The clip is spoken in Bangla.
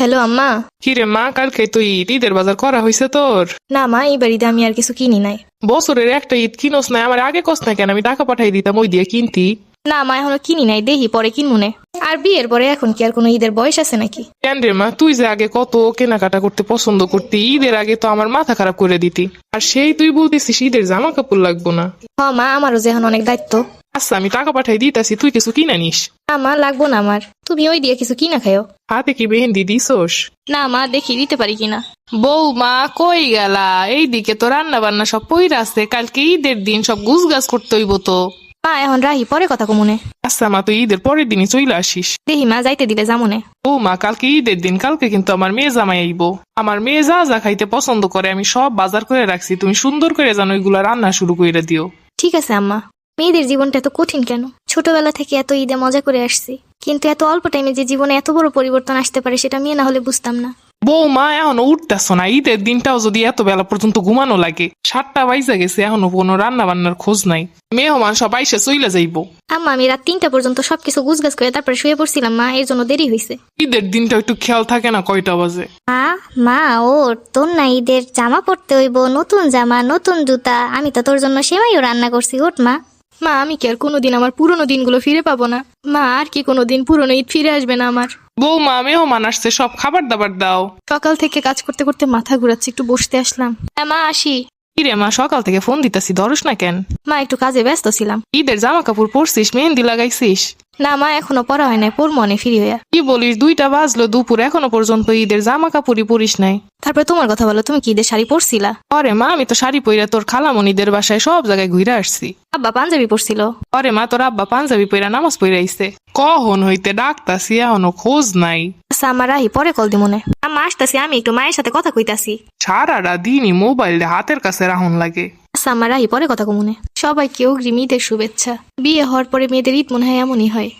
হ্যালো আম্মা। কিরে মা, কালকে তো ঈদের বাজার করা হয়েছে তোর? না মা, এই বাড়িতে আমি আর কিছু কিনি নাই। বছরের একটা ঈদ কিনোস না? আমার আগে কস না কেন? আমি টাকা পাঠাই দিতাম ওই দিয়ে কিনতি। না মা, এখনো কিনি নাই, দেখি পরে কিনমুনে। আর বিয়ের পরে এখন কি আর কোনো ঈদের বয়স আছে নাকি? কেন রে মা, তুই যে আগে কত কেনাকাটা করতে পছন্দ করতি, ঈদের আগে তো আমার মাথা খারাপ করে দিতি। আর সেই তুই বলতেছিস ঈদের জামা কাপড় লাগবো না। হ মা, আমারও যে এখন অনেক দায়িত্ব। আচ্ছা আমি টাকা পাঠাই দিতাছি, তুই কিছু কিনে নিস। না মা, লাগবো না আমার, তুমি ওই দিয়ে কিছু কিনা খাও। হাতে কি মেহেন্দি দিছোস? না মা, দেখি দিতে পারি কিনা। বৌমা কই গেলা? এইদিকে তো রান্না বান্না সব পইরা আছে, কালকে ঈদের দিন সব গুছগাছ করতে হইব তো। মা এখন রাহি, পরে কথা কমুনে। আচ্ছা মা, তুই ঈদের পরের দিনই চলে আসিস। দেখি মা, যাইতে দিলে যামুনে। বৌমা কালকে ঈদের দিন, কালকে কিন্তু আমার মেয়ে জামাই আইবো। আমার মেয়ে যা যা খাইতে পছন্দ করে আমি সব বাজার করে রাখছি, তুমি সুন্দর করে যেন ওইগুলা রান্না শুরু করে দিও। ঠিক আছে আম্মা। মেয়েদের জীবনটা এত কঠিন কেন? ছোটবেলা থেকে এত ঈদে মজা করে আসছি, কিন্তু এত অল্প টাইমে যে জীবনে এত বড় পরিবর্তন আসতে পারে সেটা মেয়ে না হলে বুঝতাম না। বৌমা এখনো উঠতেছ না? ঈদের দিনটাও যদি এত বেলা পর্যন্ত ঘুমানো লাগে, 7টা বাইজা গেছে, এখনো কোনো রান্না বান্নার খোঁজ নাই। মেহমান সব আইসে চইলা যাইবো। আম্মা, আমি রাত 3টা পর্যন্ত সবকিছু গুছগাছ করে তারপরে শুয়ে পড়ছিলাম মা, এর জন্য দেরি হয়েছে। ঈদের দিনটা একটু খেয়াল থাকে না কয়টা বাজে? মা মা ওর তোর না ঈদের জামা পরতে হইব, নতুন জামা নতুন জুতা, আমি তো তোর জন্য সেমাইও রান্না করছি, ওঠ মা। মা, আমি কি আর কোনোদিন আমার পুরোনো দিনগুলো ফিরে পাবো না? মা, আর কি কোনোদিন পুরোনো ঈদ ফিরে আসবে না আমার? বৌমা মেহমান আসছে, সব খাবার দাবার দাও। সকাল থেকে কাজ করতে করতে মাথা ঘুরাচ্ছে, একটু বসতে আসলাম। হ্যাঁ মা, আসি। কিরে মা, সকাল থেকে ফোন দিতাছি ধরস না কেন? মা, একটু কাজে ব্যস্ত ছিলাম। ঈদের জামা কাপড় পরছিস, মেহেন্দি লাগাইছিস? না মা, এখনো পড়া হয় নাই, পড়বো অনেক ফ্রি হইয়া। কি বলিস, 2টা বাজলো দুপুর, এখনো পর্যন্ত ঈদের জামা কাপড়ই পরিস নাই? তারপরে তোমার কথা বলো, তুমি কি ঈদের শাড়ি পরছিলা? আরে মা, আমি তো শাড়ি পইরা তোর খালামণিদের বাসায় সব জায়গায় ঘুরে আসছি। আব্বা পাঞ্জাবি পরছিল। আরে মা, তোর আব্বা পাঞ্জাবি পইরা নামাজ পইরা আইছে। কখন হইতে ডাকতাছি, এখনো খোঁজ নাই। আচ্ছা আমার রাহি, পরে কল দিমনে। আম্মা আসতাছি, আমি একটু মায়ের সাথে কথা কইতাছি। সারাটা দিনই মোবাইল হাতের কাছে রাখুন লাগে। আচ্ছা আমার রাহি, পরে কথা কমুনে। সবাইকে অগ্রিম ঈদের শুভেচ্ছা। বিয়ে হওয়ার পরে মেয়েদের ঈদ মনে হয় এমনই হয়।